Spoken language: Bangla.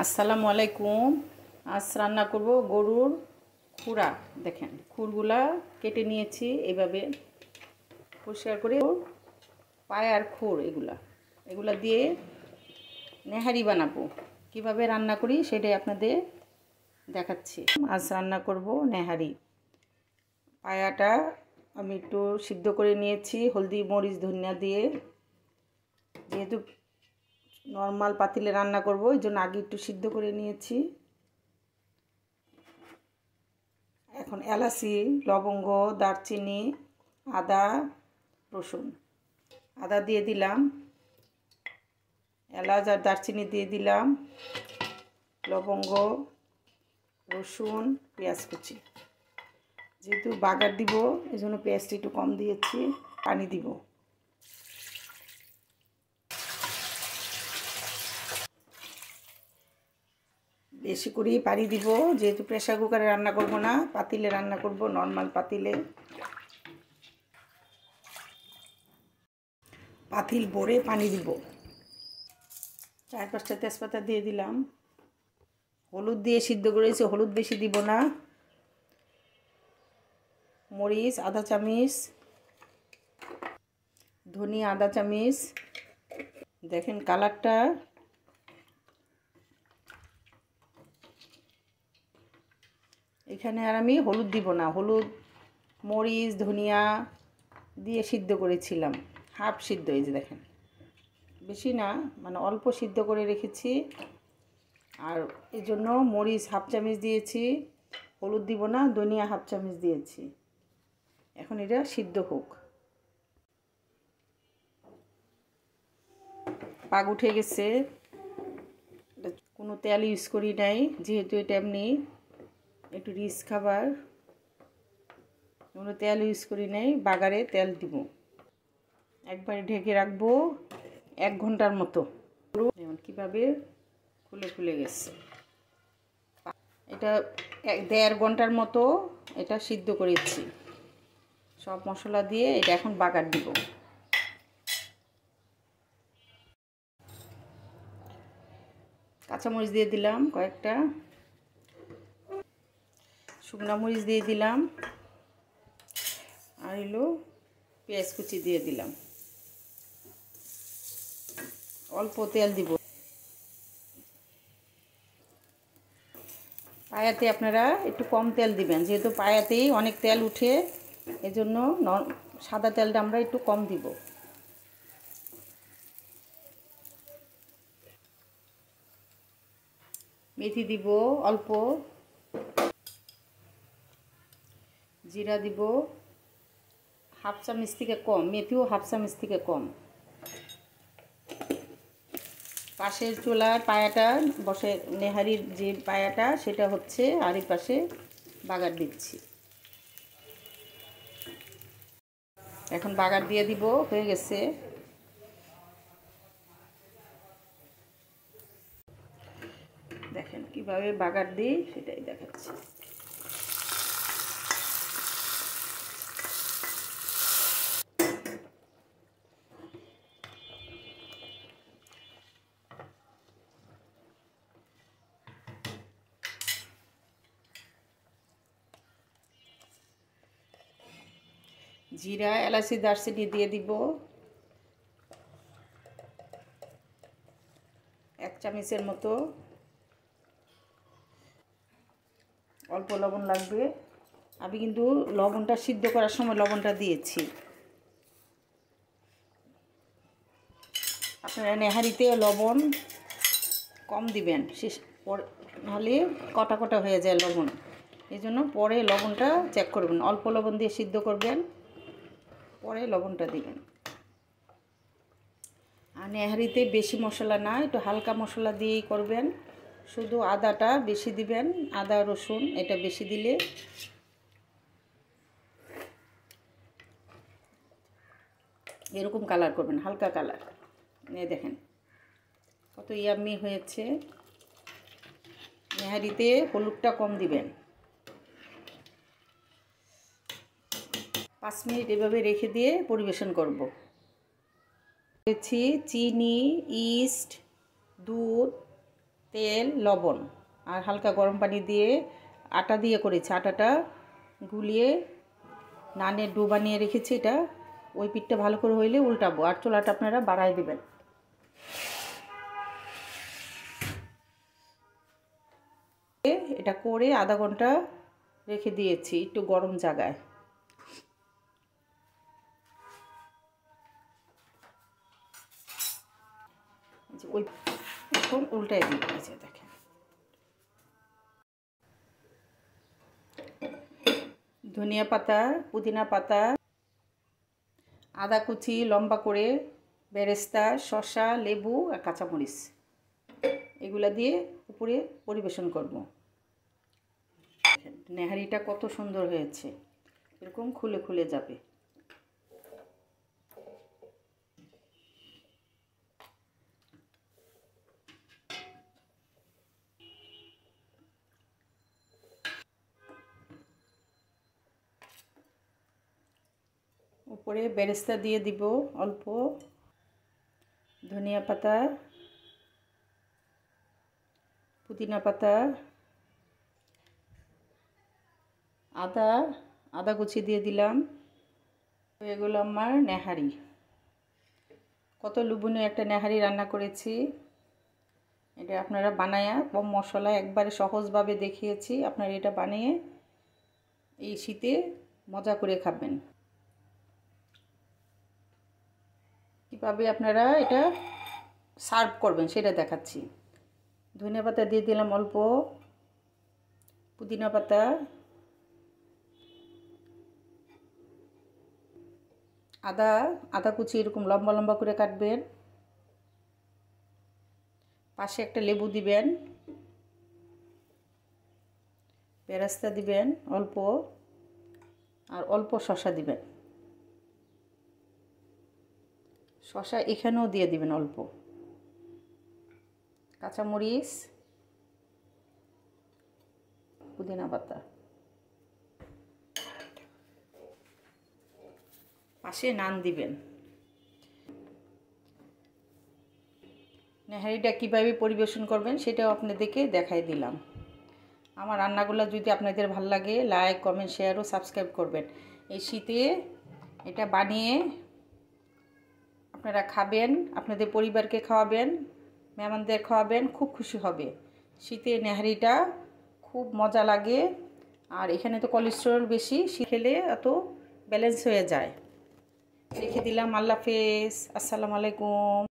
আসসালামু আলাইকুম। আজ রান্না করব গরুর খুরা। দেখেন খুরগুলা কেটে নিয়েছি, এইভাবে পরিষ্কার করে পায়ার খুর এগুলা দিয়ে নেহারি বানাবো। কিভাবে রান্না করি সেটাই আপনাদের দেখাচ্ছি। আজ রান্না করব নেহারি। পায়াটা আমি একটু সিদ্ধ করে নিয়েছি হলদি মরিচ ধনিয়া দিয়ে। যেহেতু নর্মাল পাতিলে রান্না করব এই জন্য আগে একটু সিদ্ধ করে নিয়েছি। এখন এলাচি লবঙ্গ দারচিনি আদা রসুন, আদা দিয়ে দিলাম, এলাচ আর দারচিনি দিয়ে দিলাম, লবঙ্গ রসুন পেঁয়াজ কুচি। যেহেতু বাগার দিব এই জন্য পেঁয়াজটা একটু কম দিয়েছি। পানি দিব, বেশি করেই পানি দিব। যেহেতু প্রেসার কুকারে রান্না করব না, পাতিলে রান্না করব, নর্মাল পাতিলে। পাতিল ভরে পানি দিব। 4-5টা তেজপাতা দিয়ে দিলাম। হলুদ দিয়ে সিদ্ধ করেছি, হলুদ বেশি দিব না। মরিচ আধা চামচ, ধনিয়া আধা চামচ। দেখেন কালারটা। এখানে আর আমি হলুদ দিব না। হলুদ মরিচ ধনিয়া দিয়ে সিদ্ধ করেছিলাম, হাফ সিদ্ধ। এই যে দেখেন, বেশি না, মানে অল্প সিদ্ধ করে রেখেছি। আর এই জন্য মরিচ হাফ চামচ দিয়েছি, হলুদ দিব না, ধনিয়া হাফ চামচ দিয়েছি। এখন এটা সিদ্ধ হোক। পাক উঠে গেছে, কোনো তেল ইউজ করি নাই, যেহেতু এটা এমনি একটু রিচ খাবার, কোনো তেল ইউজ করি নাই। বাগারে তেল দিব। একবারে ঢেকে রাখবো 1 ঘন্টার মতো। যেমন কীভাবে ফুলে ফুলে গেছে। এটা 1.5 ঘন্টার মতো এটা সিদ্ধ করেছি সব মশলা দিয়ে। এটা এখন বাগার দিব। কাঁচামরিচ দিয়ে দিলাম কয়েকটা, শুকনো মরিচ দিয়ে দিলাম, আর হলো পেঁয়াজ কুচি দিয়ে দিলাম। অল্প তেল দিব। পায়াতে আপনারা একটু কম তেল দিবেন, যেহেতু পায়াতেই অনেক তেল উঠে, এজন্য সাদা তেলটা আমরা একটু কম দিব। মেথি দিব অল্প, জিরা দিব হাফ চামচ থেকে কম, মেথিও হাফ চামচ থেকে কম। পাশের চুলার পায়াটা বসে, নেহারির যে পায়াটা সেটা হচ্ছে, আর এই পাশে বাগার দিচ্ছি। এখন বাগার দিয়ে দিব, হয়ে গেছে। দেখেন কিভাবে বাগার দিই সেটাই দেখাচ্ছি। জিরা এলাচি দারচিনি দিয়ে দিব, 1 চামচের মতো। অল্প লবণ লাগবে। আমি কিন্তু লবণটা সিদ্ধ করার সময় লবণটা দিয়েছি। আপনারা নেহারিতে লবণ কম দিবেন, নাহলে কটা কটা হয়ে যায় লবণ। এই জন্য পরে লবণটা চেক করবেন। অল্প লবণ দিয়ে সিদ্ধ করবেন, পরে লবণটা দিবেন। আর নেহারিতে বেশি মশলা না, একটু হালকা মশলা দিয়েই করবেন। শুধু আদাটা বেশি দিবেন, আদা রসুন এটা বেশি দিলে এরকম কালার করবেন, হালকা কালার। এই দেখেন কত ইয়াম্মি হয়েছে। নেহারিতে হলুদটা কম দিবেন। 5 মিনিট এভাবে রেখে দিয়ে পরিবেশন করব। দিয়েছি চিনি, ইস্ট, দুধ, তেল, লবণ আর হালকা গরম পানি দিয়ে আটা দিয়ে করেছি। আটাটা গুলিয়ে নানের ডো বানিয়ে রেখেছি। এটা ওই পিঠটা ভালো করে হইলে উল্টাবো, আর চুলাটা আপনারা বাড়ায় দেবেন। এটা করে আধা ঘন্টা রেখে দিয়েছি একটু গরম জায়গায়। ওই এখন উল্টাই দিয়েছে, দেখেন। ধনিয়া পাতা, পুদিনা পাতা, আদা কুচি লম্বা করে, বেরেস্তা, শসা, লেবু আর কাঁচামরিচ এগুলা দিয়ে উপরে পরিবেশন করব। নেহারিটা কত সুন্দর হয়েছে, এরকম খুলে খুলে যাবে। উপরে বেরেস্তা দিয়ে দিব অল্প, ধনিয়া পাতা, পুদিনা পাতা, আদা কুচি দিয়ে দিলাম। এগুলো আমার নেহারি। কত লোভনীয় একটা নেহারি রান্না করেছি। এটা আপনারা বানায়া কম মশলা একবারে সহজভাবে দেখিয়েছি। আপনারা এটা বানিয়ে এই শীতে মজা করে খাবেন। কীভাবে আপনারা এটা সার্ভ করবেন সেটা দেখাচ্ছি। ধনিয়া পাতা দিয়ে দিলাম অল্প, পুদিনা পাতা, আদা কুচি এরকম লম্বা লম্বা করে কাটবেন। পাশে একটা লেবু দিবেন, বেরেস্তা দিবেন অল্প, আর অল্প শসা দিবেন। শসা এখানেও দিয়ে দিবেন অল্প, কাঁচামরিচ, পুদিনা পাতা, পাশে নান দিবেন। নেহারিটা কীভাবে পরিবেশন করবেন সেটাও আপনাদেরকে দেখাই দিলাম। আমার রান্নাগুলো যদি আপনাদের ভালো লাগে, লাইক, কমেন্ট, শেয়ার ও সাবস্ক্রাইব করবেন। এই শীতে এটা বানিয়ে আপনারা খাবেন, আপনাদের পরিবারকে খাওয়াবেন, মেহমানদের খাওয়াবেন, খুব খুশি হবে। শীতে নেহারিটা খুব মজা লাগে। আর এখানে তো কোলেস্টেরল বেশি, শীত খেলে এত ব্যালেন্স হয়ে যায়। রেখে দিলাম। আল্লাহ হাফেজ, আসসালামু আলাইকুম।